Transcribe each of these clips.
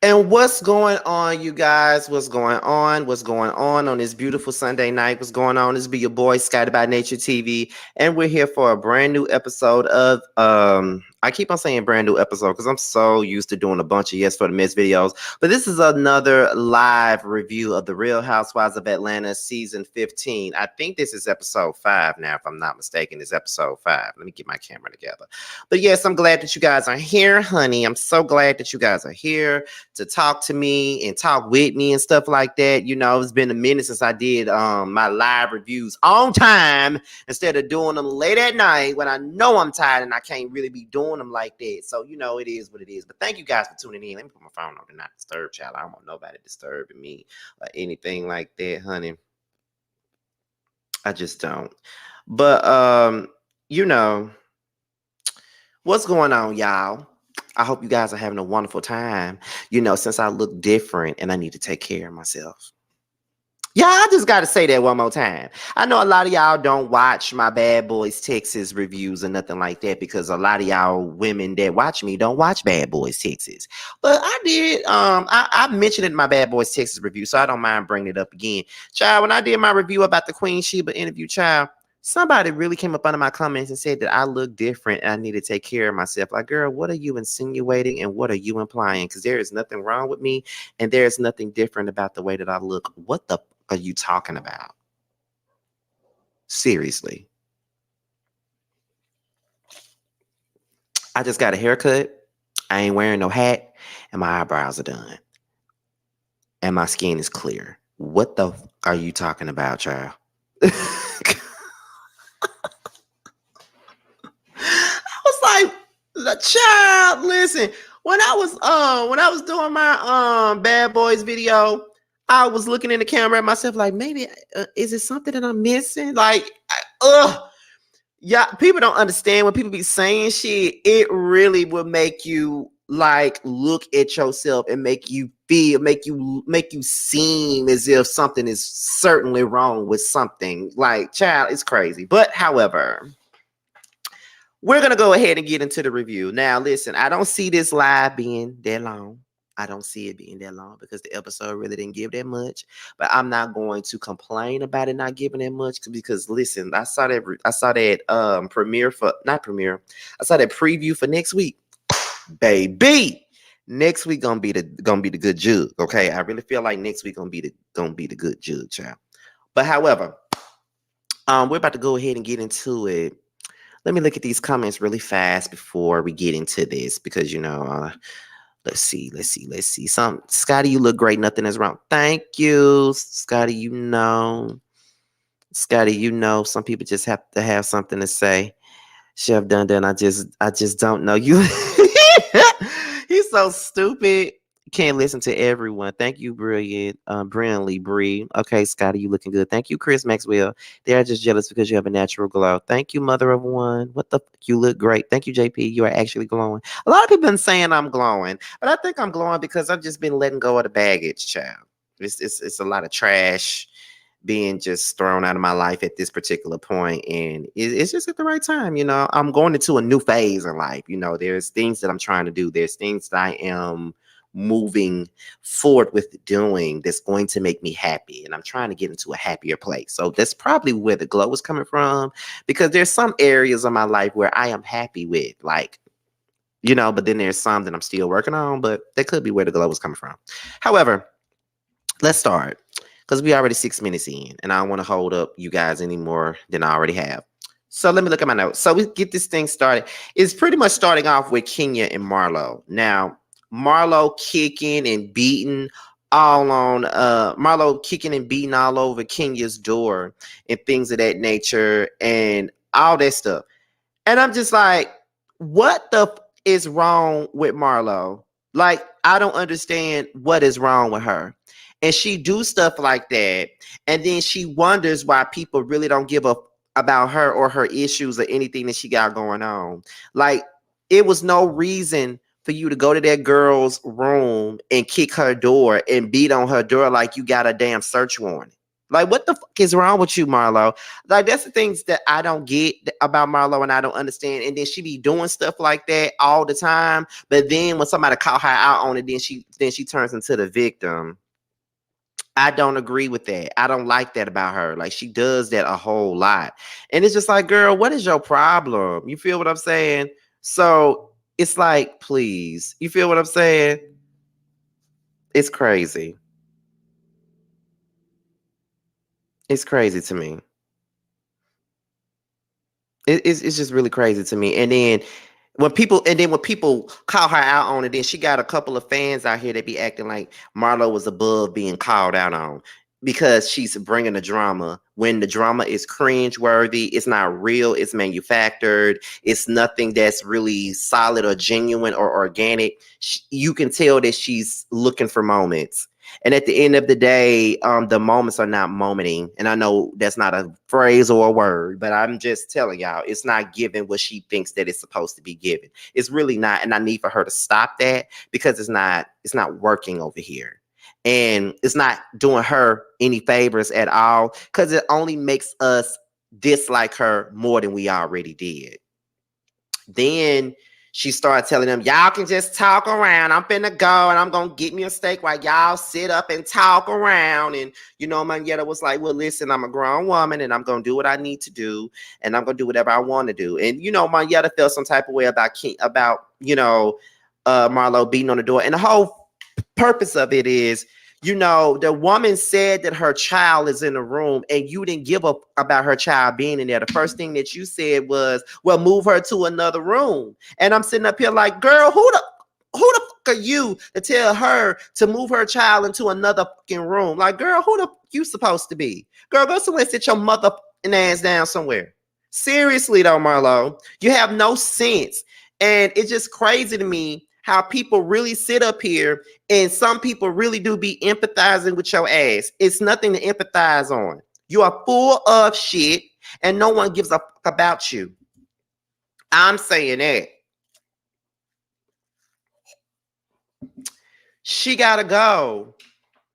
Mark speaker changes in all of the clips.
Speaker 1: And what's going on, you guys? What's going on? What's going on this beautiful Sunday night? What's going on? This be your boy Scotty by Nature TV, and we're here for a brand new episode of I keep on saying brand new episode because I'm so used to doing a bunch of Yes for the Miss videos, but this is another live review of the Real Housewives of Atlanta season 15. I think this is episode 5 now, if I'm not mistaken. It's episode 5. Let me get my camera together. But yes, I'm glad that you guys are here, honey. I'm so glad that you guys are here to talk to me and talk with me and stuff like that. You know, it's been a minute since I did my live reviews on time instead of doing them late at night when I know I'm tired and I can't really be doing them like that. So, you know, it is what it is. But thank you guys for tuning in. Let me put my phone on Do Not Disturb, child. I don't want nobody disturbing me or anything like that, honey. I just don't. But you know, what's going on, y'all? I hope you guys are having a wonderful time. You know, since I look different and I need to take care of myself. Yeah, I just got to say that one more time. I know a lot of y'all don't watch my Bad Boys Texas reviews or nothing like that because a lot of y'all women that watch me don't watch Bad Boys Texas. But I did. I mentioned it in my Bad Boys Texas review, so I don't mind bringing it up again. Child, when I did my review about the Queen Sheba interview, child, somebody really came up under my comments and said that I look different and I need to take care of myself. Like, girl, what are you insinuating and what are you implying? Because there is nothing wrong with me and there is nothing different about the way that I look. What the are you talking about? Seriously. I just got a haircut. I ain't wearing no hat and my eyebrows are done. And my skin is clear. What the are you talking about, child? I was like, child, listen. When I was doing my Bad Boys video, I was looking in the camera at myself like, maybe is it something that I'm missing? Like, yeah, people don't understand when people be saying shit. It really will make you like look at yourself and make you feel, make you seem as if something is certainly wrong with something. Like, child, it's crazy. But however, we're going to go ahead and get into the review. Now, listen, I don't see this live being that long. I don't see it being that long because the episode really didn't give that much. But I'm not going to complain about it not giving that much because listen, I saw that premiere for not premiere. I saw that preview for next week. Baby, next week gonna be the good jug. Okay, I really feel like next week gonna be the good jug, child. But however, we're about to go ahead and get into it. Let me look at these comments really fast before we get into this because, you know, let's see. Scotty, you look great. Nothing is wrong. Thank you, Scotty. Scotty, some people just have to have something to say. Chef Dundon, I just don't know you. He's so stupid. Can't listen to everyone. Thank you, brilliantly, Bree. Okay, Scotty, you looking good. Thank you, Chris Maxwell. They are just jealous because you have a natural glow. Thank you, mother of one. What the fuck? You look great. Thank you, JP. You are actually glowing. A lot of people been saying I'm glowing, but I think I'm glowing because I've just been letting go of the baggage, child. It's a lot of trash being just thrown out of my life at this particular point, and it's just at the right time. You know, I'm going into a new phase in life. You know, there's things that I'm trying to do. There's things that I am moving forward with doing that's going to make me happy, and I'm trying to get into a happier place. So that's probably where the glow is coming from, because there's some areas of my life where I am happy with, like, you know, but then there's some that I'm still working on, but that could be where the glow is coming from. However, let's start, because we already 6 minutes in and I don't want to hold up you guys any more than I already have. So let me look at my notes. So we get this thing started. It's pretty much starting off with Kenya and Marlo. Now, Marlo kicking and beating all over Kenya's door and things of that nature and all that stuff. And I'm just like, what the is wrong with Marlo? Like, I don't understand what is wrong with her. And she do stuff like that. And then she wonders why people really don't give up about her or her issues or anything that she got going on. Like, it was no reason for you to go to that girl's room and kick her door and beat on her door like you got a damn search warrant. Like, what the fuck is wrong with you, Marlo? Like, that's the things that I don't get about Marlo and I don't understand. And then she be doing stuff like that all the time. But then when somebody call her out on it, then she turns into the victim. I don't agree with that. I don't like that about her. Like, she does that a whole lot. And it's just like, girl, what is your problem? You feel what I'm saying? So it's like, please. You feel what I'm saying? It's crazy. It's crazy to me. It's just really crazy to me. And then when people call her out on it, then she got a couple of fans out here that be acting like Marlo was above being called out on because she's bringing the drama. When the drama is cringe worthy, it's not real, it's manufactured, it's nothing that's really solid or genuine or organic. You can tell that she's looking for moments. And at the end of the day, the moments are not momenting. And I know that's not a phrase or a word, but I'm just telling y'all, it's not giving what she thinks that it's supposed to be given. It's really not. And I need for her to stop that because it's not working over here. And it's not doing her any favors at all because it only makes us dislike her more than we already did. Then she started telling them, y'all can just talk around. I'm finna go and I'm gonna get me a steak while y'all sit up and talk around. And Manetta was like, well, listen, I'm a grown woman and I'm gonna do what I need to do, and I'm gonna do whatever I want to do. And Manetta felt some type of way about Marlo beating on the door. And the whole purpose of it is, the woman said that her child is in the room and you didn't give up about her child being in there. The first thing that you said was, well, move her to another room. And I'm sitting up here like, girl, who the fuck are you to tell her to move her child into another fucking room? Like, girl, who the fuck you supposed to be? Girl, go somewhere and sit your motherfucking ass down somewhere. Seriously though, Marlo, you have no sense. And it's just crazy to me how people really sit up here and some people really do be empathizing with your ass. It's nothing to empathize on. You are full of shit and no one gives a fuck about you. I'm saying that. She gotta go.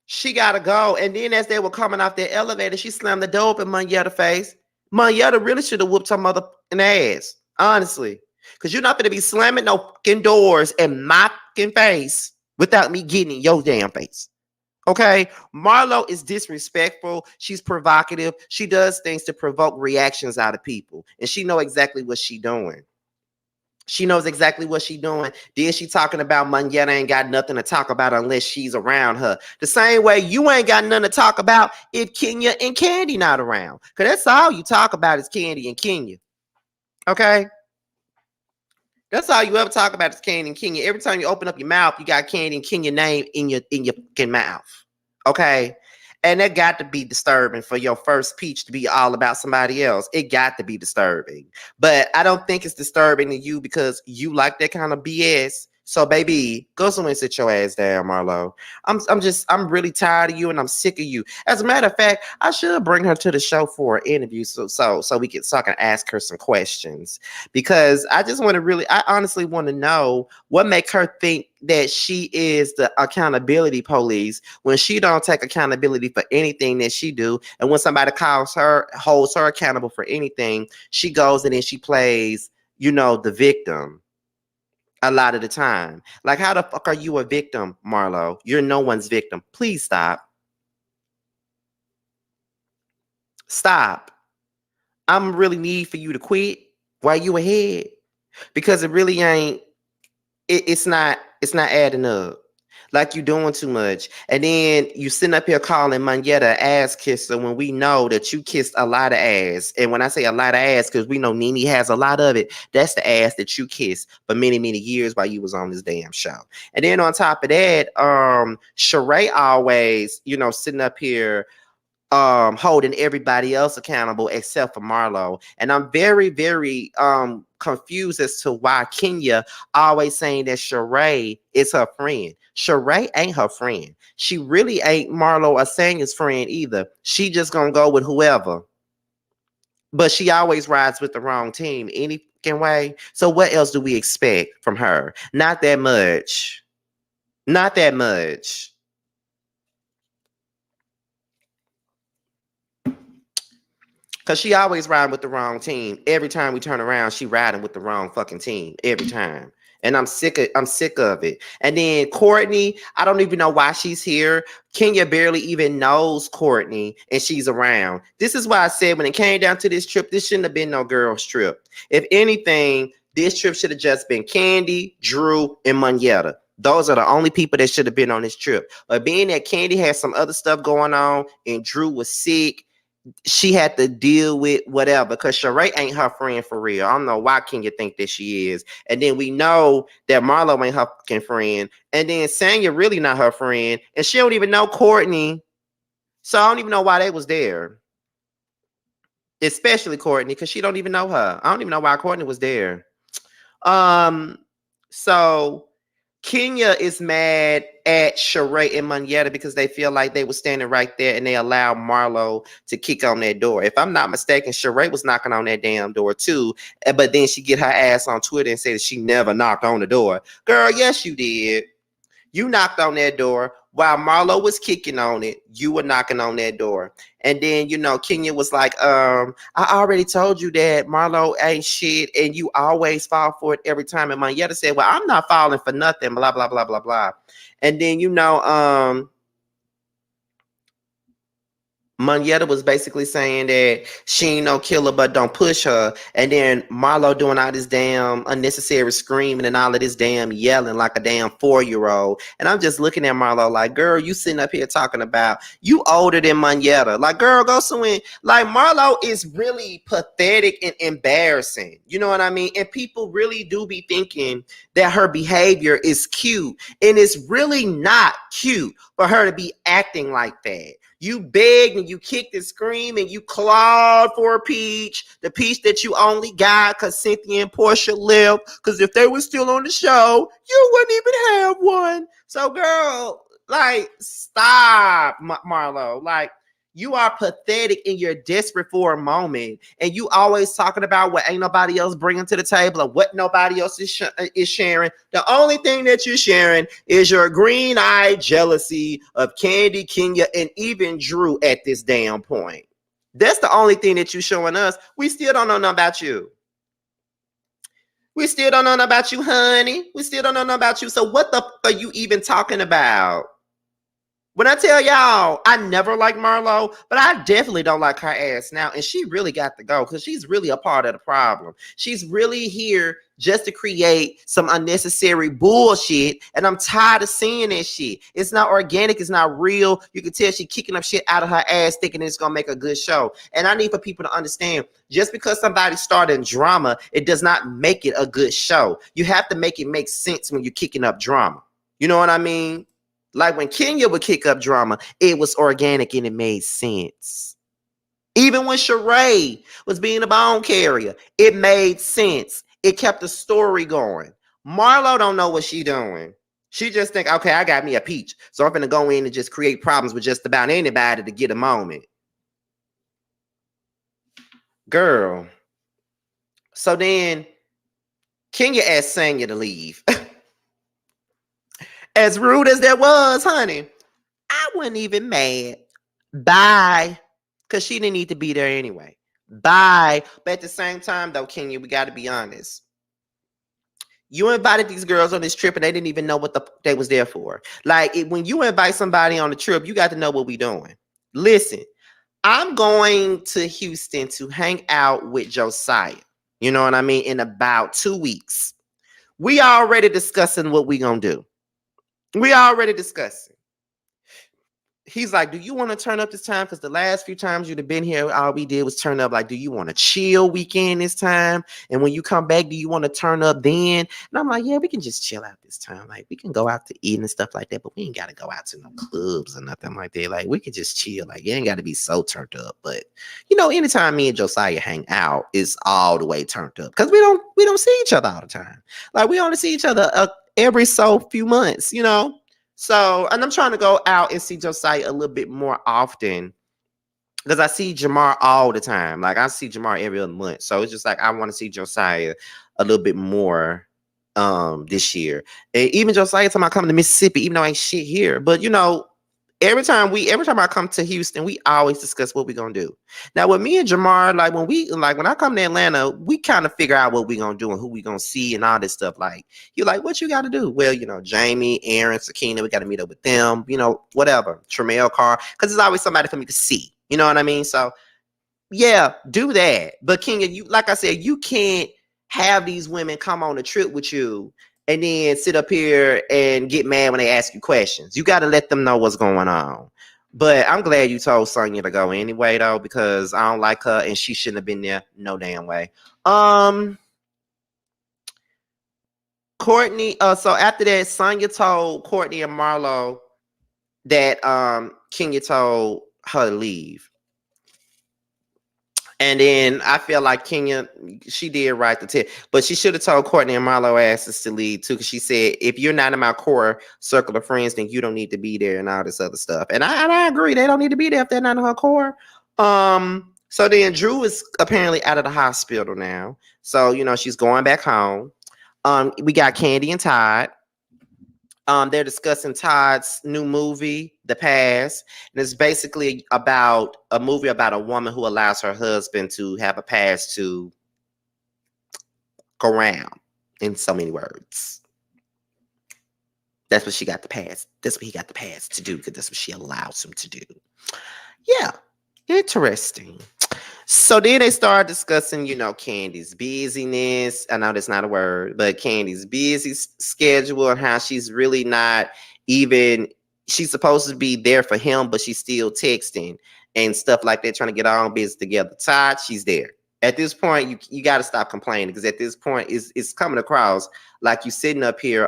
Speaker 1: She gotta go. And then as they were coming off that elevator, she slammed the door up in Monyetta's face. Monyetta really should have whooped her motherfucking ass. Honestly. Because you're not gonna be slamming no fucking doors in my fucking face without me getting in your damn face. Okay? Marlo is disrespectful. She's provocative. She does things to provoke reactions out of people. And she know exactly what she doing. She knows exactly what she's doing. Then she talking about Moneta ain't got nothing to talk about unless she's around her. The same way you ain't got nothing to talk about if Kenya and Candy not around. Because that's all you talk about is Candy and Kenya. Okay? That's all you ever talk about is Candy and Kenya. Every time you open up your mouth, you got Candy and Kenya name in your fucking mouth. Okay? And that got to be disturbing for your first peach to be all about somebody else. It got to be disturbing. But I don't think it's disturbing to you because you like that kind of BS. So, baby, go somewhere and sit your ass down, Marlo. I'm really tired of you and I'm sick of you. As a matter of fact, I should bring her to the show for an interview so I can ask her some questions because I honestly want to know what makes her think that she is the accountability police when she don't take accountability for anything that she do. And when somebody holds her accountable for anything, she goes and then she plays, the victim a lot of the time. Like, how the fuck are you a victim, Marlo? You're no one's victim. Please stop. Stop. I'm really need for you to quit while you ahead because it really ain't. It's not adding up. Like you doing too much. And then you sitting up here calling Moneta ass kisser when we know that you kissed a lot of ass. And when I say a lot of ass, because we know Nene has a lot of it, that's the ass that you kissed for many, many years while you was on this damn show. And then on top of that, Sheree always, sitting up here holding everybody else accountable except for Marlo. And I'm very, very confused as to why Kenya always saying that Sheree is her friend. Sheree ain't her friend. She really ain't Marlo Asanya's friend either. She just gonna go with whoever. But she always rides with the wrong team any fucking way. So what else do we expect from her? Not that much. Not that much. Cause she always riding with the wrong team. Every time we turn around, she riding with the wrong fucking team. Every time. And I'm sick of it. And then Courtney, I don't even know why she's here. Kenya barely even knows Courtney and she's around. This is why I said when it came down to this trip, this shouldn't have been no girls trip. If anything, this trip should have just been Candy, Drew, and Moneta. Those are the only people that should have been on this trip. But being that Candy had some other stuff going on and Drew was sick, she had to deal with whatever because Sheree ain't her friend for real. I don't know why can you think that she is. And then we know that Marlo ain't her fucking friend. And then Sanya really not her friend. And she don't even know Courtney. So I don't even know why they was there. Especially Courtney, because she don't even know her. I don't even know why Courtney was there. So Kenya is mad at Sheree and Moneta because they feel like they were standing right there and they allowed Marlo to kick on that door. If I'm not mistaken, Sheree was knocking on that damn door too. But then she get her ass on Twitter and said that she never knocked on the door. Girl, yes, you did. You knocked on that door while Marlo was kicking on it. You were knocking on that door. And then, Kenya was like, I already told you that Marlo ain't shit and you always fall for it every time. And Moneta said, well, I'm not falling for nothing, blah, blah, blah, blah, blah. And then, Moneta was basically saying that she ain't no killer, but don't push her. And then Marlo doing all this damn unnecessary screaming and all of this damn yelling like a damn 4-year-old. And I'm just looking at Marlo like, girl, you sitting up here talking about you older than Moneta. Like, girl, go swing. Like, Marlo is really pathetic and embarrassing. You know what I mean? And people really do be thinking that her behavior is cute. And it's really not cute for her to be acting like that. You begged and you kicked and screamed and you clawed for a peach, the peach that you only got because Cynthia and Portia left. Because if they were still on the show, you wouldn't even have one. So, girl, like, stop, Marlo. Like, you are pathetic and you're desperate for a moment. And you always talking about what ain't nobody else bringing to the table or what nobody else is sharing. The only thing that you're sharing is your green-eyed jealousy of Candy, Kenya, and even Drew at this damn point. That's the only thing that you're showing us. We still don't know nothing about you. We still don't know nothing about you, honey. We still don't know nothing about you. So what the fuck are you even talking about? When I tell y'all, I never liked Marlo, but I definitely don't like her ass now. And she really got to go because she's really a part of the problem. She's really here just to create some unnecessary bullshit. And I'm tired of seeing that shit. It's not organic. It's not real. You can tell she's kicking up shit out of her ass thinking it's going to make a good show. And I need for people to understand, just because somebody started drama, it does not make it a good show. You have to make it make sense when you're kicking up drama. You know what I mean? Like when Kenya would kick up drama, it was organic and it made sense. Even when Sheree was being a bone carrier, it made sense. It kept the story going. Marlo don't know what she doing. She just think, okay, I got me a peach. So I'm going to go in and just create problems with just about anybody to get a moment. Girl. So then Kenya asked Sanya to leave. As rude as that was, honey, I wasn't even mad. Bye. Because she didn't need to be there anyway. Bye. But at the same time, though, Kenya, we got to be honest. You invited these girls on this trip and they didn't even know what they was there for. Like, when you invite somebody on the trip, you got to know what we doing. Listen, I'm going to Houston to hang out with Josiah. You know what I mean? In about 2 weeks. We already discussing what we going to do. We already discussing. He's like, do you want to turn up this time? Because the last few times you'd have been here, all we did was turn up. Like, do you want to chill weekend this time? And when you come back, do you want to turn up then? And I'm like, yeah, we can just chill out this time. Like, we can go out to eat and stuff like that, but we ain't got to go out to no clubs or nothing like that. Like, we could just chill. Like, you ain't got to be so turned up. But, anytime me and Josiah hang out, it's all the way turned up. Because we don't see each other all the time. Like, we only see each other every so few months, So, and I'm trying to go out and see Josiah a little bit more often because I see Jamar all the time. Like, I see Jamar every other month. So it's just like, I want to see Josiah a little bit more this year. And even Josiah talking about coming to Mississippi, even though ain't shit here. But, every time I come to Houston, we always discuss what we're gonna do. Now with me and Jamar, when I come to Atlanta, we kind of figure out what we're gonna do and who we gonna see and all this stuff. Like, you like, what you gotta do? Well, Jamie, Aaron, Sakina, we gotta meet up with them, whatever. Tremel Carr, because there's always somebody for me to see. You know what I mean? So yeah, do that. But Kenya, you, like I said, you can't have these women come on a trip with you and then sit up here and get mad when they ask you questions. You got to let them know what's going on. But I'm glad you told Sonya to go anyway, though, because I don't like her and she shouldn't have been there no damn way. Courtney, so after that, Sonya told Courtney and Marlo that Kenya told her to leave. And then I feel like Kenya, she did right to tell, but she should have told Courtney and Marlo asses to leave too, because she said, if you're not in my core circle of friends, then you don't need to be there and all this other stuff. And I agree, they don't need to be there if they're not in her core. So then Drew is apparently out of the hospital now. So, she's going back home. We got Candy and Todd. They're discussing Todd's new movie, The Past, and it's basically about a movie about a woman who allows her husband to have a past to go around, in so many words. That's what she got the past. That's what he got the past to do, because that's what she allows him to do. Yeah, interesting. So then they started discussing, Candy's busyness. I know that's not a word, but Candy's busy schedule and how she's really not even, she's supposed to be there for him, but she's still texting and stuff like that, trying to get our own business together. Todd, she's there. At this point, you got to stop complaining, because at this point, it's coming across like you sitting up here,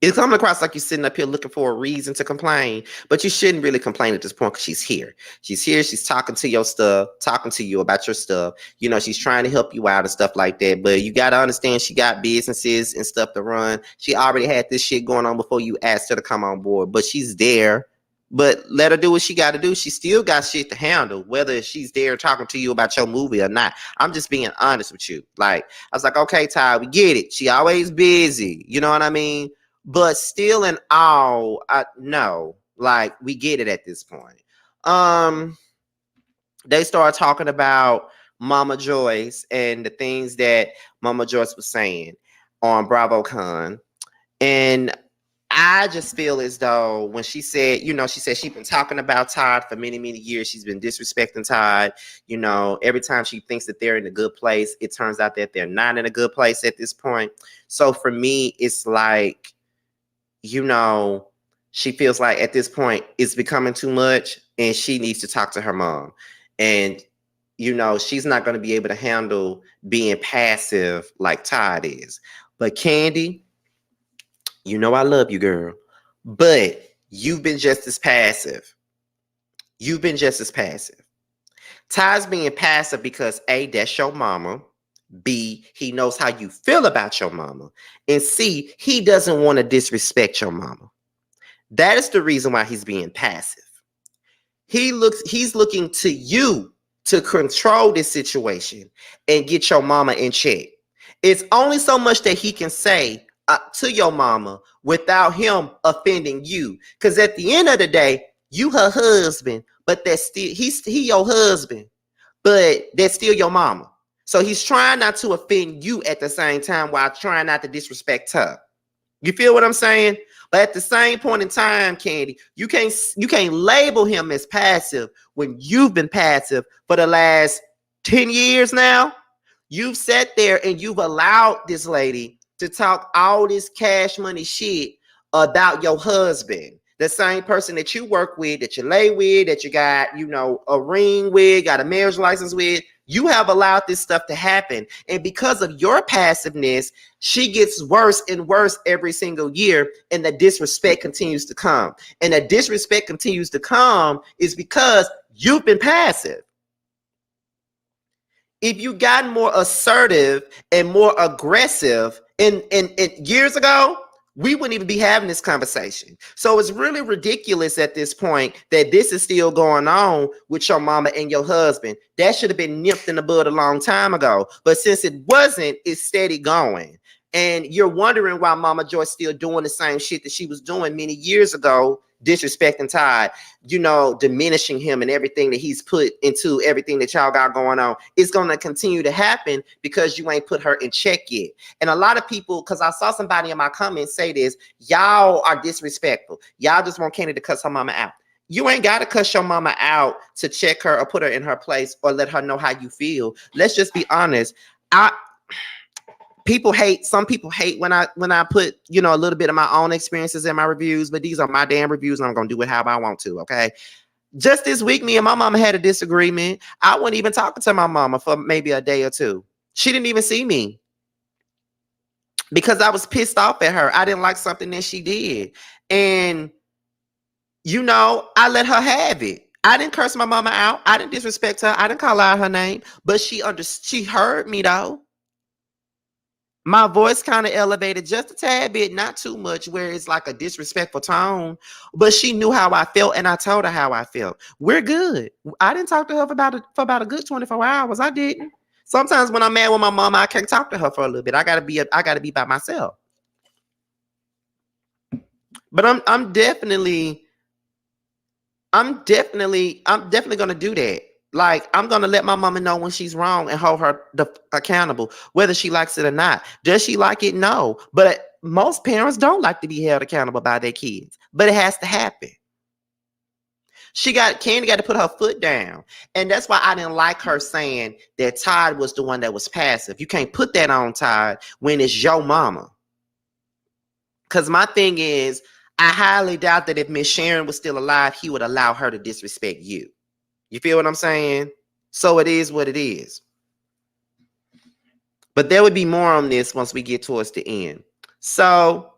Speaker 1: it's coming across like you're sitting up here looking for a reason to complain, but you shouldn't really complain at this point, because she's here. She's here. She's talking to your stuff, talking to you about your stuff. She's trying to help you out and stuff like that. But you got to understand, she got businesses and stuff to run. She already had this shit going on before you asked her to come on board, but she's there. But let her do what she got to do. She still got shit to handle, whether she's there talking to you about your movie or not. I'm just being honest with you. Like, I was like, okay, Ty, we get it. She always busy. You know what I mean? But still in all, no, like, we get it at this point. They started talking about Mama Joyce and the things that Mama Joyce was saying on BravoCon. And I just feel as though when she said, she said she's been talking about Todd for many, many years. She's been disrespecting Todd. Every time she thinks that they're in a good place, it turns out that they're not in a good place at this point. So for me, it's like, she feels like at this point it's becoming too much and she needs to talk to her mom. And, she's not going to be able to handle being passive like Todd is. But Candy, I love you, girl, but you've been just as passive. You've been just as passive. Todd's being passive because A, that's your mama. B, he knows how you feel about your mama. And C, he doesn't want to disrespect your mama. That is the reason why he's being passive. He's looking to you to control this situation and get your mama in check. It's only so much that he can say to your mama without him offending you. Because at the end of the day, you her husband, but that's still he your husband, but that's still your mama. So he's trying not to offend you at the same time while trying not to disrespect her. You feel what I'm saying? But at the same point in time, Candy, you can't label him as passive when you've been passive for the last 10 years now. You've sat there and you've allowed this lady to talk all this cash money shit about your husband. The same person that you work with, that you lay with, that you got, a ring with, got a marriage license with. You have allowed this stuff to happen. And because of your passiveness, she gets worse and worse every single year. And the disrespect continues to come. And the disrespect continues to come is because you've been passive. If you got more assertive and more aggressive in years ago, we wouldn't even be having this conversation. So it's really ridiculous at this point that this is still going on with your mama and your husband. That should have been nipped in the bud a long time ago. But since it wasn't, it's steady going. And you're wondering why Mama Joy's still doing the same shit that she was doing many years ago, disrespecting Todd, diminishing him and everything that he's put into everything that y'all got going on. It's going to continue to happen because you ain't put her in check yet. And a lot of people, because I saw somebody in my comments say this, y'all are disrespectful. Y'all just want Candy to cuss her mama out. You ain't got to cuss your mama out to check her or put her in her place or let her know how you feel. Let's just be honest. Some people hate when I put, a little bit of my own experiences in my reviews, but these are my damn reviews and I'm going to do it how I want to. Okay. Just this week, me and my mama had a disagreement. I wasn't even talking to my mama for maybe a day or two. She didn't even see me because I was pissed off at her. I didn't like something that she did. And, I let her have it. I didn't curse my mama out. I didn't disrespect her. I didn't call out her name, but she heard me though. My voice kind of elevated just a tad bit, not too much, where it's like a disrespectful tone, but she knew how I felt and I told her how I felt. We're good. I didn't talk to her for about a good 24 hours. I didn't. Sometimes when I'm mad with my mama, I can't talk to her for a little bit. I gotta be by myself. But I'm definitely gonna do that. Like, I'm gonna let my mama know when she's wrong and hold her accountable, whether she likes it or not. Does she like it? No. But most parents don't like to be held accountable by their kids. But it has to happen. Candy got to put her foot down. And that's why I didn't like her saying that Todd was the one that was passive. You can't put that on Todd when it's your mama. Because my thing is, I highly doubt that if Miss Sharon was still alive, he would allow her to disrespect you. You feel what I'm saying? So it is what it is. But there would be more on this once we get towards the end. So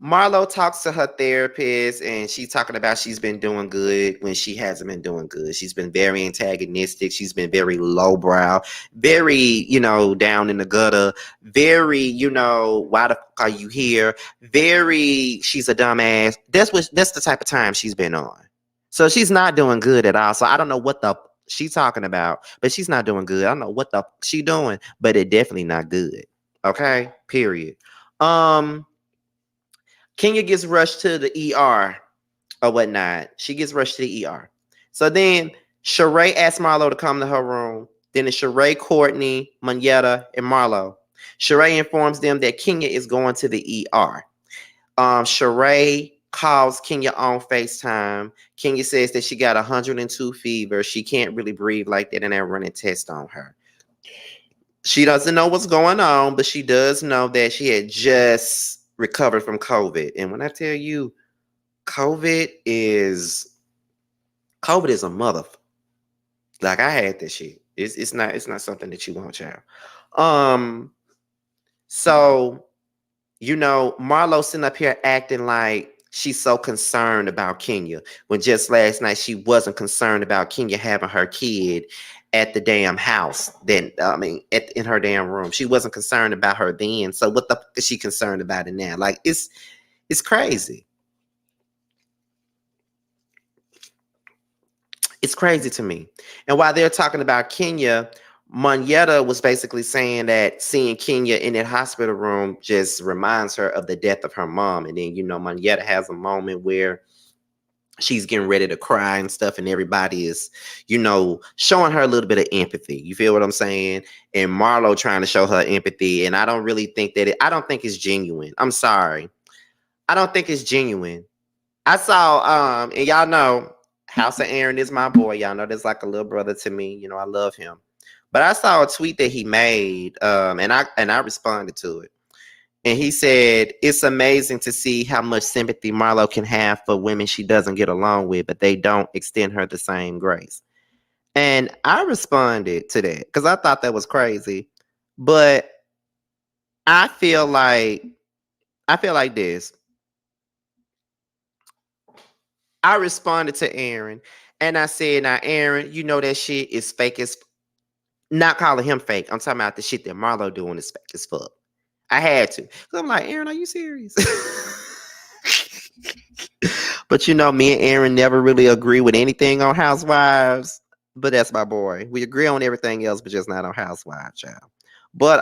Speaker 1: Marlo talks to her therapist and she's talking about she's been doing good when she hasn't been doing good. She's been very antagonistic. She's been very lowbrow, very, down in the gutter, very, why the fuck are you here? Very, she's a dumbass. That's the type of time she's been on. So she's not doing good at all. So I don't know what the she's talking about, but she's not doing good. I don't know what the she doing, but it definitely not good. Okay, period. Kenya gets rushed to the ER or whatnot. She gets rushed to the ER. So then Sheree asks Marlo to come to her room. Then it's Sheree, Courtney, Monyetta, and Marlo. Sheree informs them that Kenya is going to the ER. Sheree calls Kenya on FaceTime. Kenya says that she got 102 fever. She can't really breathe like that, and they're running tests on her. She doesn't know what's going on, but she does know that she had just recovered from COVID. And when I tell you, COVID is a mother. Like, I had this shit. It's not something that you want, child. So, Marlo sitting up here acting like she's so concerned about Kenya when just last night she wasn't concerned about Kenya having her kid at the damn house. In her damn room. She wasn't concerned about her then. So what the fuck is she concerned about it now? Like, it's crazy. It's crazy to me. And while they're talking about Kenya, Monyetta was basically saying that seeing Kenya in that hospital room just reminds her of the death of her mom. And then, Monyetta has a moment where she's getting ready to cry and stuff, and everybody is, showing her a little bit of empathy. You feel what I'm saying? And Marlo trying to show her empathy. And I don't really think I don't think it's genuine. I'm sorry. I don't think it's genuine. I saw, and y'all know, House of Aaron is my boy. Y'all know there's like a little brother to me. I love him. But I saw a tweet that he made, and I responded to it. And he said, it's amazing to see how much sympathy Marlo can have for women she doesn't get along with, but they don't extend her the same grace. And I responded to that because I thought that was crazy. But I feel like this. I responded to Aaron and I said, now, Aaron, that shit is fake as, not calling him fake. I'm talking about the shit that Marlo doing is fake as fuck. I had to. Cause I'm like, Aaron, are you serious? But me and Aaron never really agree with anything on Housewives. But that's my boy. We agree on everything else, but just not on Housewives, child. But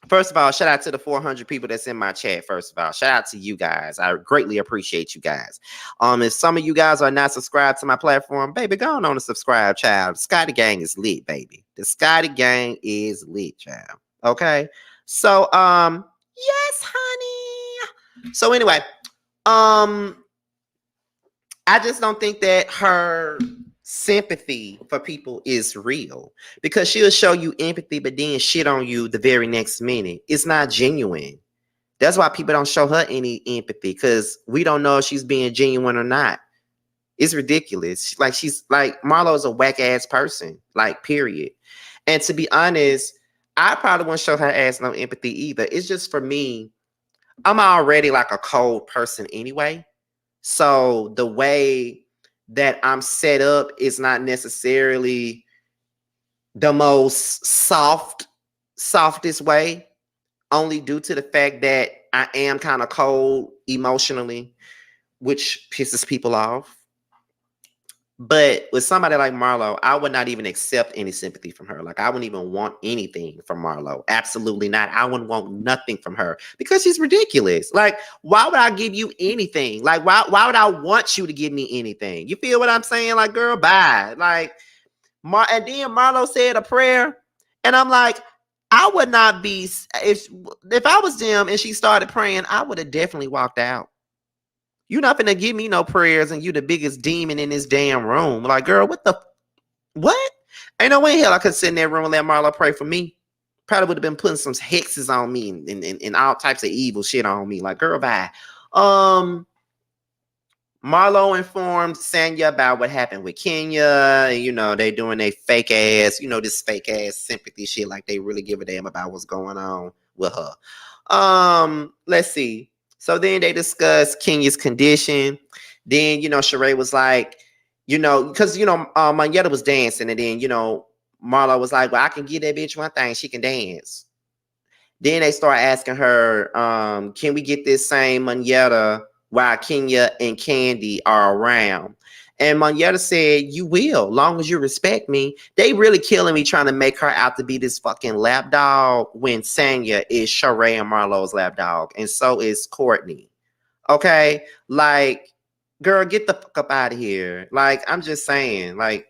Speaker 1: First of all, shout out to the 400 people that's in my chat. First of all, shout out to you guys. I greatly appreciate you guys. If some of you guys are not subscribed to my platform, baby, go on and subscribe, child. The Scotty Gang is lit, baby. The Scotty Gang is lit, child. Okay. So, yes, honey. So anyway, um, I just don't think that her sympathy for people is real because she'll show you empathy, but then shit on you the very next minute. It's not genuine. That's why people don't show her any empathy because we don't know if she's being genuine or not. It's ridiculous. Like she's like Marlo is a whack ass person, like period. And to be honest, I probably wouldn't show her ass no empathy either. It's just for me, I'm already like a cold person anyway. So the way that I'm set up is not necessarily the most softest way, only due to the fact that I am kind of cold emotionally, which pisses people off. But with somebody like Marlo, I would not even accept any sympathy from her. Like I wouldn't even want anything from Marlo. Absolutely not. I wouldn't want nothing from her because she's ridiculous. Like, why would I give you anything? Like, why would I want you to give me anything? You feel what I'm saying? Like, girl, bye. Like, and then Marlo said a prayer, and I'm like, I would not be if I was them and she started praying, I would have definitely walked out. You're not gonna give me no prayers, and you the biggest demon in this damn room. Like, girl, what? Ain't no way in hell I could sit in that room and let Marlo pray for me. Probably would have been putting some hexes on me and all types of evil shit on me. Like, girl, bye. Marlo informed Sanya about what happened with Kenya. You know, they doing a fake ass, this fake ass sympathy shit, like they really give a damn about what's going on with her. Let's see. So then they discussed Kenya's condition. Then, Sheree was like, because, Manetta was dancing. And then, Marlo was like, well, I can give that bitch one thing. She can dance. Then they start asking her, can we get this same Manetta while Kenya and Candy are around? And Manetta said, you will, long as you respect me. They really killing me trying to make her out to be this fucking lapdog when Sanya is Sheree and Marlo's lapdog. And so is Courtney. Okay? Like, girl, get the fuck up out of here. Like, I'm just saying, like,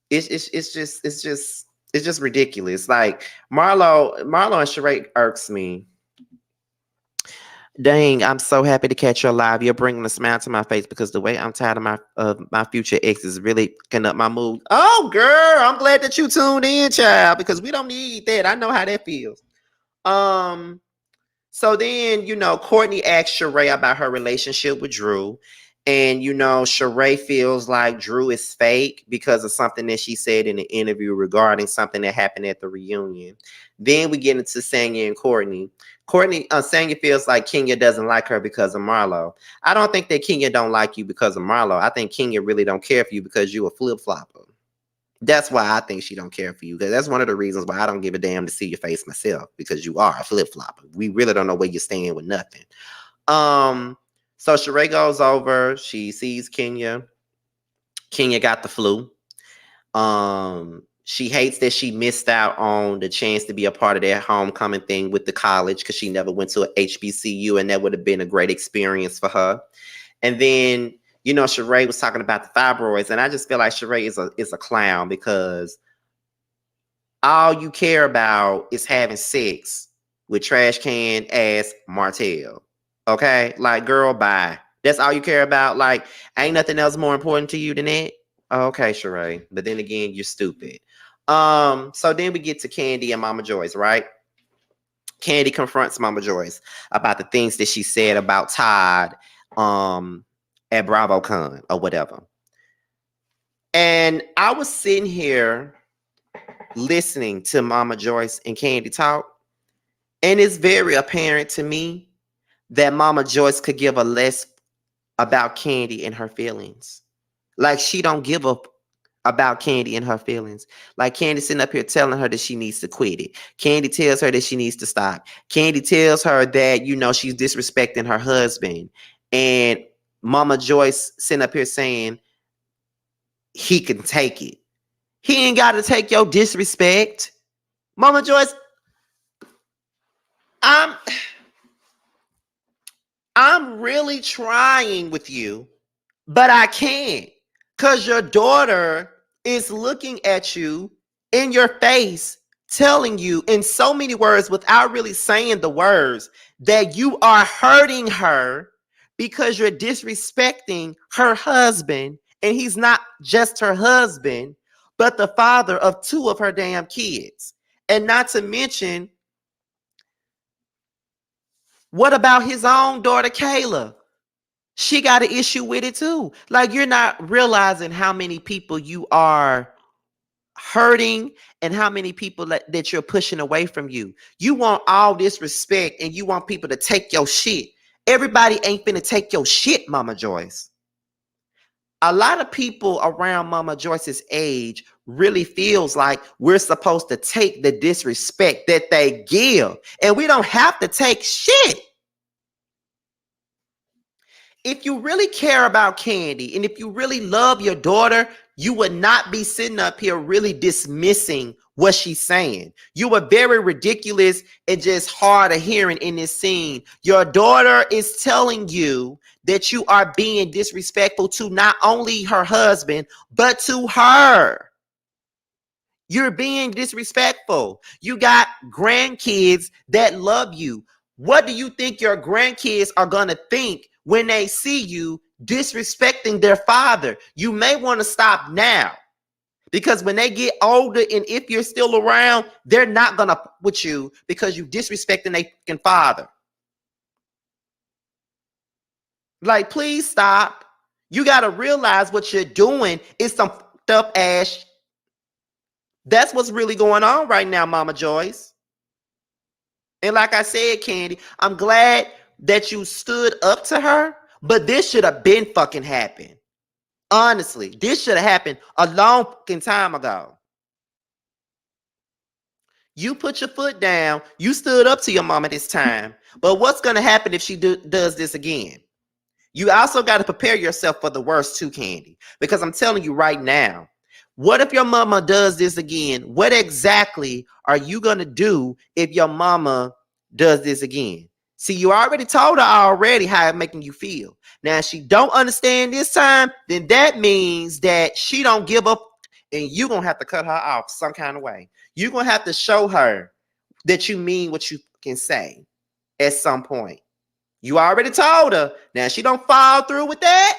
Speaker 1: it's just ridiculous. Like, Marlo and Sheree irks me. Dang, I'm so happy to catch you alive. You're bringing a smile to my face because the way I'm tired of my future ex is really fucking up my mood. Oh, girl, I'm glad that you tuned in, child, because we don't need that. I know how that feels. So then, Courtney asked Sheree about her relationship with Drew. And, Sheree feels like Drew is fake because of something that she said in the interview regarding something that happened at the reunion. Then we get into Sanya and Courtney. Sanya feels like Kenya doesn't like her because of Marlo. I don't think that Kenya don't like you because of Marlo. I think Kenya really don't care for you because you a flip-flopper. That's why I think she don't care for you. Because that's one of the reasons why I don't give a damn to see your face myself. Because you are a flip-flopper. We really don't know where you stand with nothing. So Sheree goes over. She sees Kenya. Kenya got the flu. She hates that she missed out on the chance to be a part of that homecoming thing with the college because she never went to a HBCU, and that would have been a great experience for her. And then, Sheree was talking about the fibroids, and I just feel like Sheree is a clown because all you care about is having sex with trash can ass Martell. Okay? Like, girl, bye. That's all you care about? Like, ain't nothing else more important to you than that? Okay, Sheree. But then again, you're stupid. So then we get to Candy and Mama Joyce, right? Candy confronts Mama Joyce about the things that she said about Todd at BravoCon or whatever. And I was sitting here listening to Mama Joyce and Candy talk, and it's very apparent to me that Mama Joyce could give a less about Candy and her feelings. Like, she don't give up about Candy and her feelings. Like, Candy sitting up here telling her that she needs to quit it. Candy tells her that she needs to stop. Candy tells her that, she's disrespecting her husband. And Mama Joyce sitting up here saying he can take it. He ain't got to take your disrespect. Mama Joyce, I'm I'm really trying with you, but I can't. Because your daughter is looking at you in your face, telling you in so many words without really saying the words that you are hurting her because you're disrespecting her husband. And he's not just her husband, but the father of two of her damn kids. And not to mention, what about his own daughter, Kayla? She got an issue with it too. Like, you're not realizing how many people you are hurting and how many people that you're pushing away from you. You want all this respect and you want people to take your shit. Everybody ain't finna take your shit, Mama Joyce. A lot of people around Mama Joyce's age really feels like we're supposed to take the disrespect that they give, and we don't have to take shit. If you really care about Candy and if you really love your daughter, you would not be sitting up here really dismissing what she's saying. You were very ridiculous and just hard of hearing in this scene. Your daughter is telling you that you are being disrespectful to not only her husband, but to her. You're being disrespectful. You got grandkids that love you. What do you think your grandkids are going to think when they see you disrespecting their father? You may want to stop now, because when they get older and if you're still around, they're not going to with you because you disrespecting their fucking father. Like, please stop. You got to realize what you're doing is some fucked up ass. That's what's really going on right now, Mama Joyce. And like I said, Candy, I'm glad that you stood up to her, but this should have been fucking happened. Honestly, this should have happened a long fucking time ago. You put your foot down. You stood up to your mama this time. But what's going to happen if she does this again? You also got to prepare yourself for the worst too, Candy. Because I'm telling you right now, what if your mama does this again? What exactly are you going to do if your mama does this again? See, you already told her already how it's making you feel. Now, if she don't understand this time, then that means that she don't give up, and you're going to have to cut her off some kind of way. You're going to have to show her that you mean what you can say at some point. You already told her. Now, if she don't follow through with that,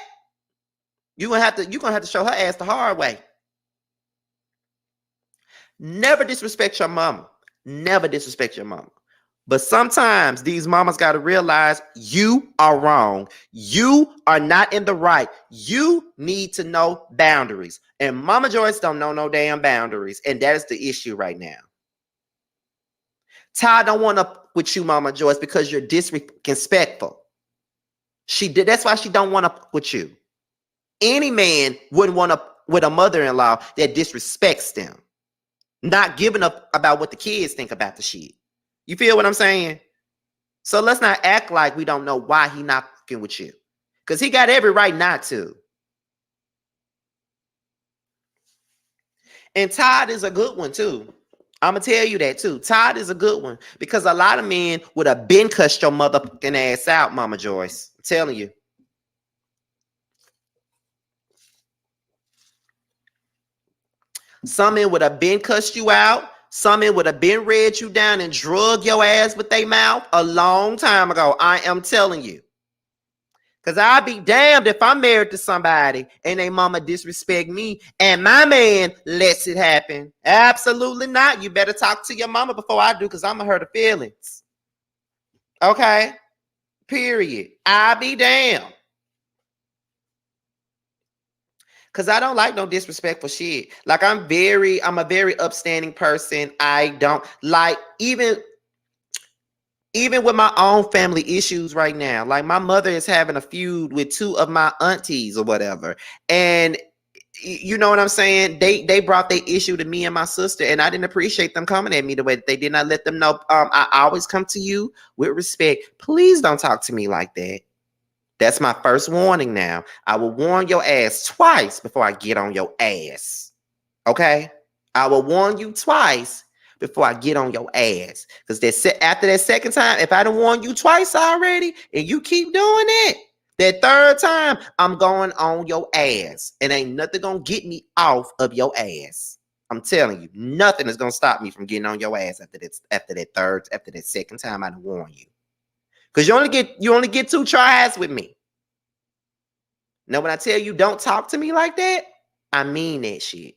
Speaker 1: you're going to have to show her ass the hard way. Never disrespect your mama. Never disrespect your mama. But sometimes these mamas got to realize you are wrong. You are not in the right. You need to know boundaries. And Mama Joyce don't know no damn boundaries. And that is the issue right now. Ty don't want to with you, Mama Joyce, because you're disrespectful. That's why she don't want to with you. Any man wouldn't want to with a mother-in-law that disrespects them. Not giving up about what the kids think about the shit. You feel what I'm saying? So let's not act like we don't know why he not fucking with you. Because he got every right not to. And Todd is a good one too. I'm going to tell you that too. Todd is a good one. Because a lot of men would have been cussed your motherfucking ass out, Mama Joyce. I'm telling you. Some men would have been cussed you out. Some men would have been read you down and drug your ass with their mouth a long time ago. I am telling you. Because I'd be damned if I'm married to somebody and they mama disrespect me and my man lets it happen. Absolutely not. You better talk to your mama before I do, because I'm going to hurt her feelings. Okay? Period. I'll be damned. Because I don't like no disrespectful shit. Like, I'm a very upstanding person. I don't like, even with my own family issues right now. Like, my mother is having a feud with two of my aunties or whatever. And you know what I'm saying? They brought their issue to me and my sister, and I didn't appreciate them coming at me the way that they did. Not let them know. I always come to you with respect. Please don't talk to me like that. That's my first warning now. I will warn your ass twice before I get on your ass. Okay? I will warn you twice before I get on your ass. Because after that second time, if I done warned you twice already and you keep doing it, that third time, I'm going on your ass. And ain't nothing gonna get me off of your ass. I'm telling you, nothing is gonna stop me from getting on your ass after that second time I done warn you. Because you only get 2 tries with me. Now, when I tell you don't talk to me like that, I mean that shit.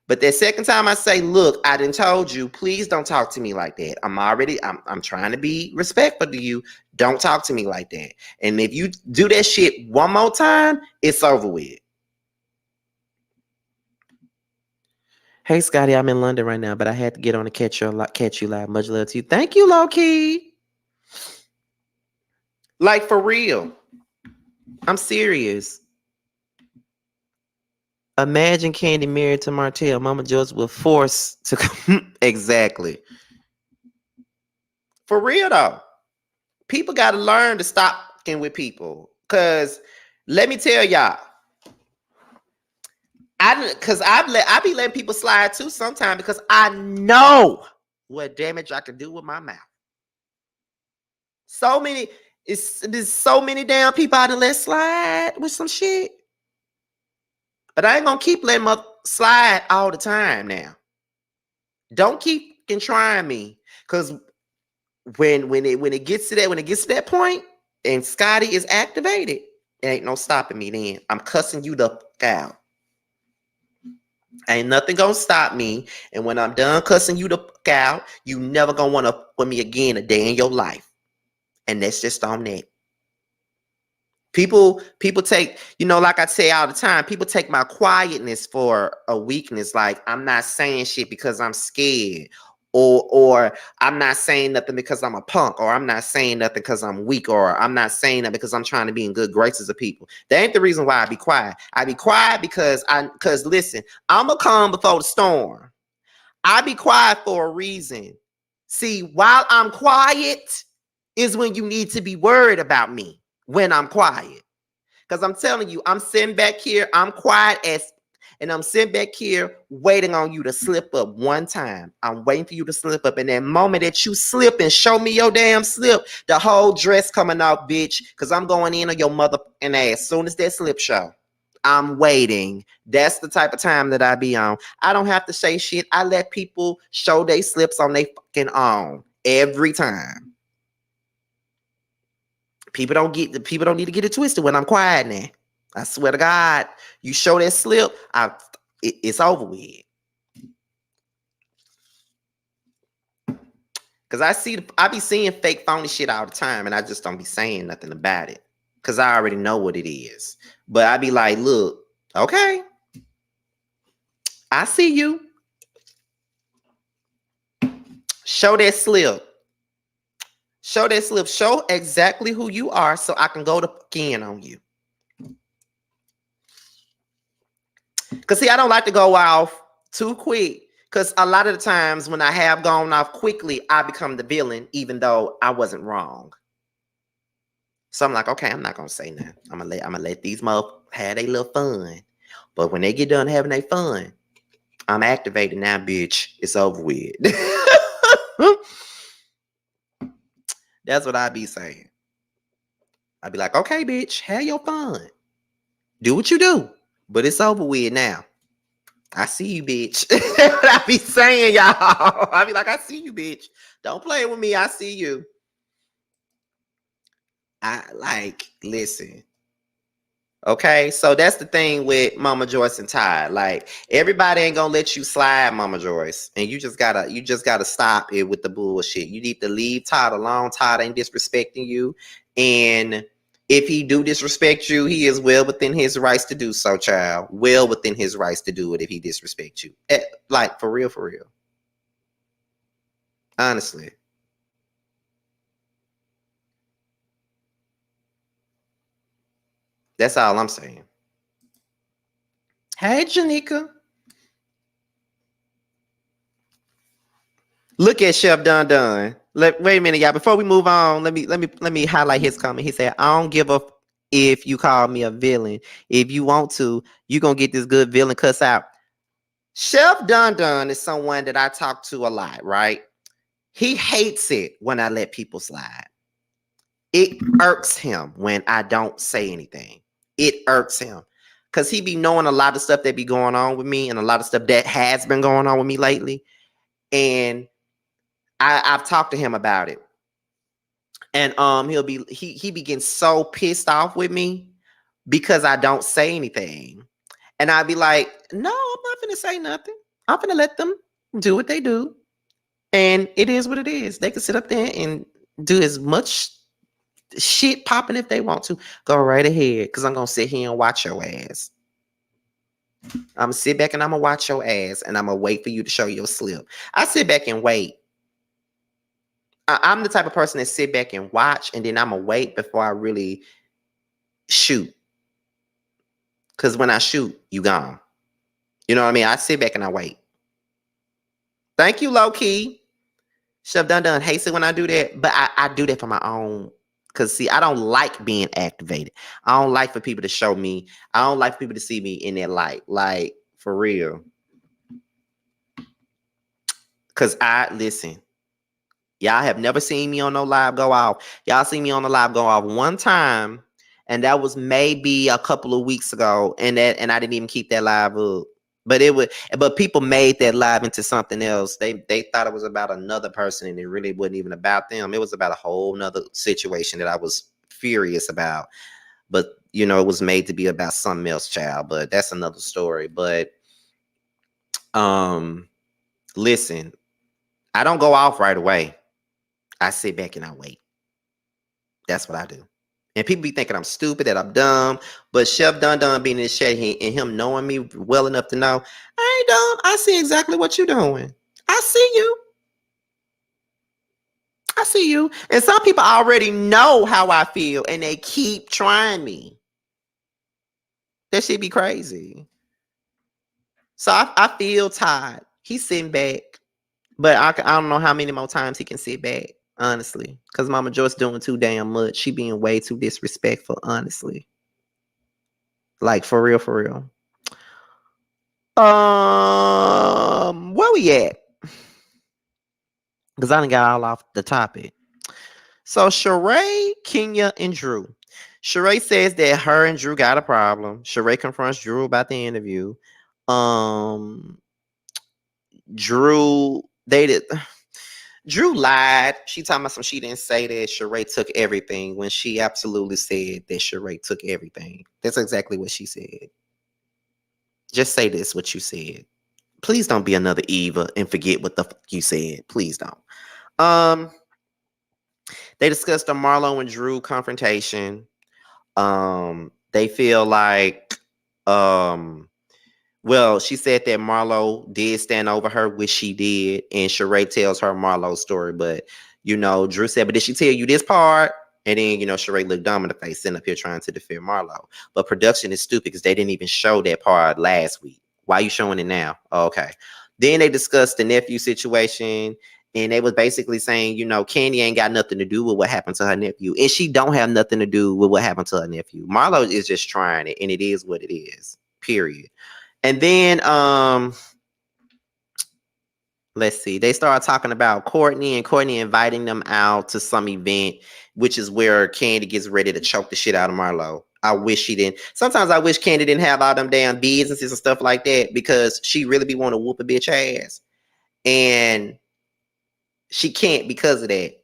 Speaker 1: But that second time I say, look, I done told you, please don't talk to me like that. I'm trying to be respectful to you. Don't talk to me like that. And if you do that shit one more time, it's over with. Hey, Scotty, I'm in London right now, but I had to get on to catch you live. Much love to you. Thank you, low-key. Like, for real. I'm serious. Imagine Candy married to Martell. Mama Joyce was forced to exactly. For real though, people got to learn to stop fucking with people. Cause let me tell y'all, I be letting people slide too sometimes because I know what damage I can do with my mouth. There's so many damn people I done let slide with some shit. But I ain't gonna keep letting them slide all the time now. Don't keep trying me. Cause when it gets to that point and Scotty is activated, there ain't no stopping me then. I'm cussing you the fuck out. Ain't nothing gonna stop me. And when I'm done cussing you the fuck out, you never gonna want to fuck with me again a day in your life. And that's just on that. People take, like I say all the time, people take my quietness for a weakness. Like I'm not saying shit because I'm scared. Or I'm not saying nothing because I'm a punk, or I'm not saying nothing because I'm weak, or I'm not saying that because I'm trying to be in good graces of people. That ain't the reason why I be quiet. I be quiet because listen, I'm a calm before the storm. I be quiet for a reason. See, while I'm quiet is when you need to be worried about me when I'm quiet. Because I'm telling you, I'm sitting back here, I'm quiet and I'm sitting back here waiting on you to slip up one time. I'm waiting for you to slip up. And that moment that you slip and show me your damn slip, the whole dress coming off, bitch, because I'm going in on your motherfucking ass as soon as that slip show. I'm waiting. That's the type of time that I be on. I don't have to say shit. I let people show they slips on they fucking own every time. People don't need to get it twisted when I'm quiet now. I swear to God, you show that slip, it's over with. Cause I be seeing fake phony shit all the time, and I just don't be saying nothing about it. Cause I already know what it is. But I be like, look, okay, I see you. Show that slip. Show that slip. Show exactly who you are so I can go to in on you. Because see, I don't like to go off too quick. Because a lot of the times when I have gone off quickly, I become the villain, even though I wasn't wrong. So I'm like, okay, I'm not gonna say nothing. I'm gonna let these motherfuckers have their little fun. But when they get done having their fun, I'm activated now, bitch. It's over with. That's what I be saying. I be like, okay, bitch, have your fun. Do what you do. But it's over with now. I see you, bitch. What I be saying, y'all. I be like, I see you, bitch. Don't play with me. I see you. Listen. Okay, so that's the thing with Mama Joyce and Ty. Like, everybody ain't gonna let you slide, Mama Joyce. And you just gotta stop it with the bullshit. You need to leave Todd alone. Todd ain't disrespecting you. And if he do disrespect you, he is well within his rights to do so, child. Well within his rights to do it if he disrespects you. Like, for real, for real. Honestly. That's all I'm saying. Hey, Janika. Look at Chef Dun Dun. Wait a minute, y'all. Before we move on, let me highlight his comment. He said, "I don't give a if you call me a villain. If you want to, you gonna get this good villain cuss out." Chef Dun Dun is someone that I talk to a lot, right? He hates it when I let people slide. It irks him when I don't say anything. It irks him. Because he be knowing a lot of stuff that be going on with me and a lot of stuff that has been going on with me lately. And I've talked to him about it. And he begins so pissed off with me because I don't say anything. And I'd be like, no, I'm not gonna say nothing. I'm gonna let them do what they do. And it is what it is. They can sit up there and do as much shit popping if they want to. Go right ahead. Cause I'm gonna sit here and watch your ass. I'm gonna sit back and I'm gonna watch your ass and I'm gonna wait for you to show your slip. I sit back and wait. I'm the type of person that sit back and watch and then I'm gonna wait before I really shoot. Cause when I shoot, you gone. You know what I mean? I sit back and I wait. Thank you, low key. Chef Dun Dun hates it when I do that, but I do that for my own. Cause see, I don't like being activated. I don't like for people to show me. I don't like for people to see me in that light. Like for real. Cause I listen. Y'all have never seen me on no live go off. Y'all see me on the live go off one time, and that was maybe a couple of weeks ago, and I didn't even keep that live up. But people made that live into something else. They thought it was about another person, and it really wasn't even about them. It was about a whole nother situation that I was furious about. But you know, it was made to be about something else, child. But that's another story. But listen, I don't go off right away. I sit back and I wait. That's what I do. And people be thinking I'm stupid, that I'm dumb. But Chef Dun Dun being in the chat and him knowing me well enough to know, I ain't dumb. I see exactly what you're doing. I see you. I see you. And some people already know how I feel and they keep trying me. That shit be crazy. So I feel tired. He's sitting back. But I don't know how many more times he can sit back, honestly. Because Mama Joyce doing too damn much. She being way too disrespectful, honestly. Like, for real, for real. Where we at? Because I done got all off the topic. So Sheree, Kenya, and Drew. Sheree says that her and Drew got a problem. Sheree confronts Drew about the interview. Drew dated. Drew lied. She talking about some. She didn't say that Sheree took everything when she absolutely said that Sheree took everything. That's exactly what she said. Just say this, what you said. Please don't be another Eva and forget what the fuck you said. Please don't. They discussed the Marlo and Drew confrontation. They feel like, well, she said that Marlo did stand over her, which she did, and Sheree tells her Marlo's story. But you know, Drew said, "But did she tell you this part?" And then you know, Sheree looked dumb in the face, sitting up here trying to defend Marlo. But production is stupid because they didn't even show that part last week. Why are you showing it now? Oh, okay. Then they discussed the nephew situation. And they was basically saying, you know, Candy ain't got nothing to do with what happened to her nephew. And she don't have nothing to do with what happened to her nephew. Marlo is just trying it, and it is what it is. Period. And then let's see, they started talking about Courtney and Courtney inviting them out to some event, which is where Candy gets ready to choke the shit out of Marlo. I wish she didn't. Sometimes I wish Candy didn't have all them damn businesses and stuff like that because she really be wanting to whoop a bitch ass. And she can't because of that.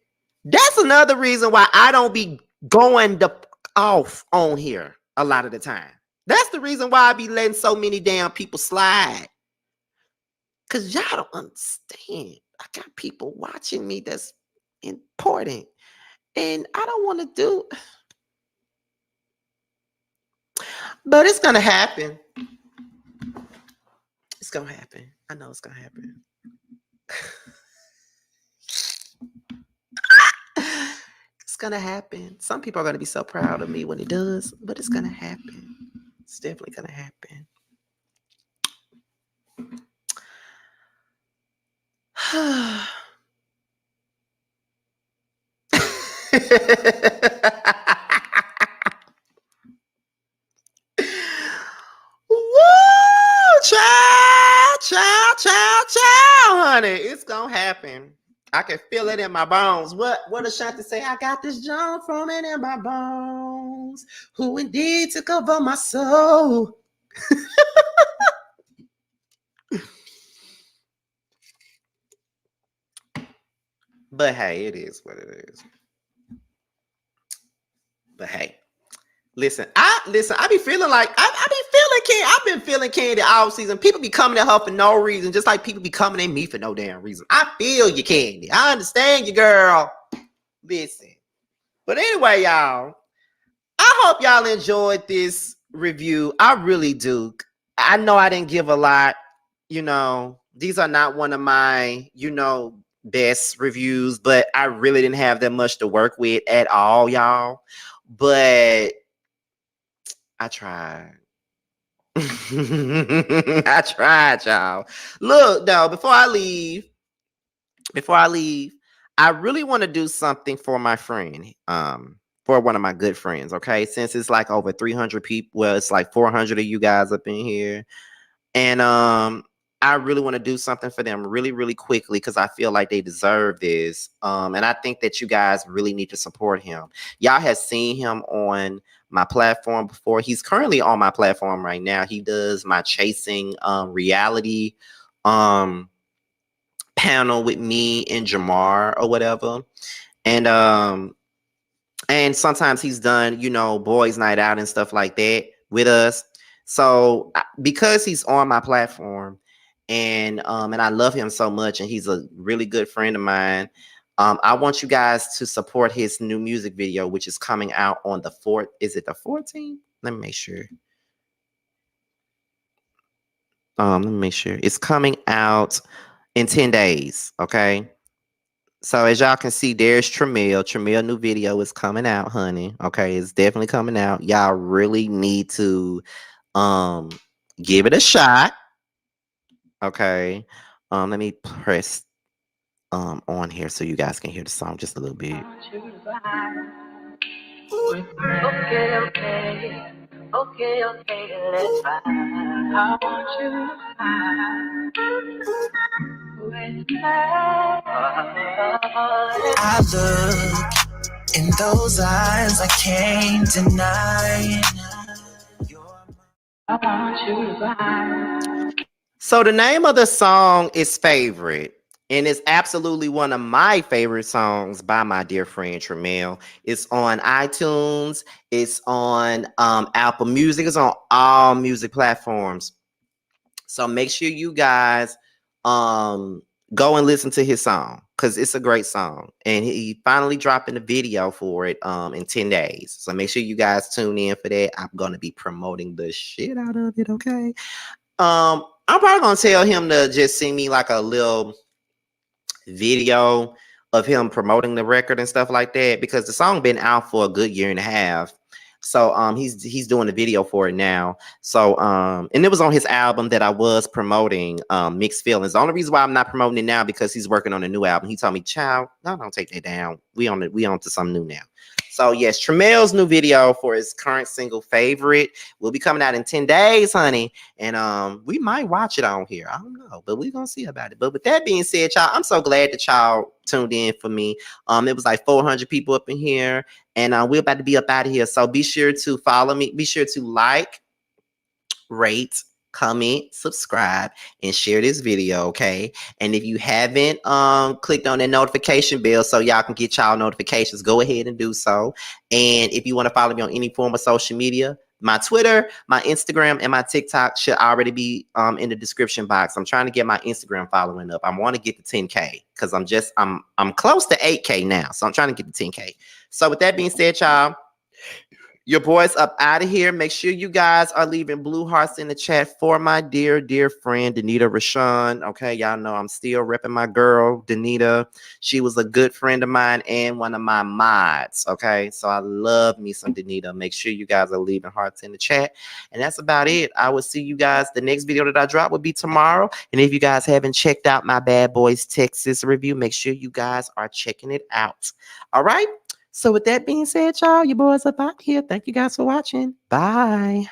Speaker 1: That's another reason why I don't be going off on here a lot of the time. That's the reason why I be letting so many damn people slide. Because y'all don't understand. I got people watching me that's important. And I don't want to do. But it's going to happen. It's going to happen. I know it's going to happen. It's going to happen. Some people are going to be so proud of me when it does. But it's going to happen. It's definitely going to happen. Woo! Child. honey. It's gonna happen. I can feel it in my bones. What Ashanti say? I got this John from it in my bones. Who indeed took over my soul? But hey, it is what it is. But hey. I be feeling like I be feeling Candy. I've been feeling Candy all season. People be coming at her for no reason, just like people be coming at me for no damn reason. I feel you, Candy. I understand you, girl. Listen. But anyway, y'all, I hope y'all enjoyed this review. I really do. I know I didn't give a lot. These are not one of my, best reviews, but I really didn't have that much to work with at all, y'all. But I tried. I tried, y'all. Look, though, before I leave, I really want to do something for my friend. For one of my good friends, okay? Since it's like over 300 people, well, it's like 400 of you guys up in here. And I really want to do something for them really, really quickly because I feel like they deserve this. And I think that you guys really need to support him. Y'all have seen him on my platform before. He's currently on my platform right now. He does my chasing reality panel with me and Jamar or whatever. And sometimes he's done, boys' night out and stuff like that with us. So because he's on my platform and I love him so much and he's a really good friend of mine, I want you guys to support his new music video, which is coming out on the 4th. Is it the 14th? Let me make sure. Let me make sure. It's coming out in 10 days, okay? So as y'all can see, there's Tramiel. Tramiel new video is coming out, honey. Okay, it's definitely coming out. Y'all really need to give it a shot. Okay. Let me press on here so you guys can hear the song just a little bit. Okay, let's ride. I want you to I look in those eyes, I can't deny. I want you to ride. So the name of the song is Favorite. And it's absolutely one of my favorite songs by my dear friend Tramiel. It's on iTunes. It's on Apple Music. It's on all music platforms. So make sure you guys go and listen to his song because it's a great song. And he finally dropping the video for it in 10 days. So make sure you guys tune in for that. I'm going to be promoting the shit out of it, okay? I'm probably going to tell him to just send me like a little video of him promoting the record and stuff like that because the song been out for a good year and a half. So he's doing the video for it now. So and it was on his album that I was promoting, Mixed Feelings. The only reason why I'm not promoting it now because he's working on a new album. He told me, "Child, no, don't take that down. We on to something new now." So yes, Tramiel's new video for his current single Favorite will be coming out in 10 days, honey. And we might watch it on here. I don't know, but we're gonna see about it. But with that being said, y'all, I'm so glad that y'all tuned in for me. It was like 400 people up in here, and we're about to be up out of here. So be sure to follow me. Be sure to like, rate, comment, subscribe, and share this video, okay? And if you haven't clicked on that notification bell so y'all can get y'all notifications, go ahead and do so. And if you want to follow me on any form of social media, my Twitter, my Instagram, and my TikTok should already be in the description box. I'm trying to get my Instagram following up. I want to get to 10K because I'm close to 8K now. So I'm trying to get to 10K. So with that being said, y'all, your boy's up out of here. Make sure you guys are leaving blue hearts in the chat for my dear, dear friend, Danita Rashawn. Okay, y'all know I'm still repping my girl, Danita. She was a good friend of mine and one of my mods. Okay, so I love me some Danita. Make sure you guys are leaving hearts in the chat. And that's about it. I will see you guys. The next video that I drop will be tomorrow. And if you guys haven't checked out my Bad Boys Texas review, make sure you guys are checking it out. All right. So with that being said, y'all, your boys up out here. Thank you guys for watching. Bye.